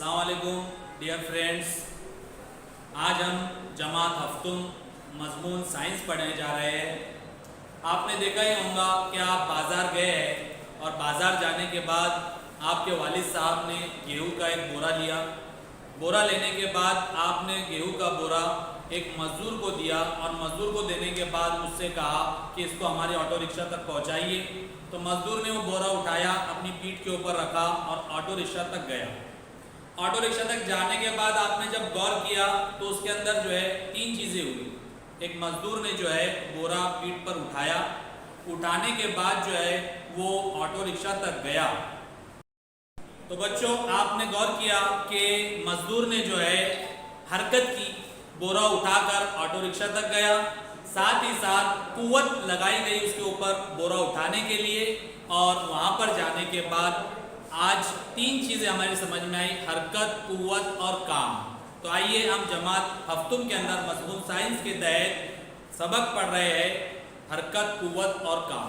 अस्सलाम वालेकुम dear friends. आज हम जमात हफ्तुम मजमून साइंस पढ़ने जा रहे हैं। आपने देखा ही होगा कि आप बाज़ार गए हैं और बाज़ार जाने के बाद आपके वालिद साहब ने गेहूं का एक बोरा लिया। बोरा लेने के बाद आपने गेहूं का बोरा एक मज़दूर को दिया और मज़दूर को देने के बाद उससे कहा कि इसको हमारे ऑटो रिक्शा तक पहुंचाइए। तो मज़दूर ने वो बोरा उठाया, अपनी पीठ के ऊपर रखा और ऑटो रिक्शा तक गया। ऑटो रिक्शा तक जाने के बाद आपने जब गौर किया तो उसके अंदर जो है तीन चीज़ें हुई। एक मज़दूर ने जो है बोरा पीठ पर उठाया, उठाने के बाद जो है वो ऑटो रिक्शा तक गया। तो बच्चों, आपने गौर किया कि मज़दूर ने जो है हरकत की, बोरा उठाकर ऑटो रिक्शा तक गया, साथ ही साथ कुव्वत लगाई गई उसके ऊपर बोरा उठाने के लिए। और वहाँ पर जाने के बाद आज तीन चीज़ें हमारी समझ में आई: हरकत, कुव्वत और काम। तो आइए हम जमात हफ्तुम के अंदर मजमून साइंस के तहत सबक पढ़ रहे हैं हरकत, कुव्वत और काम।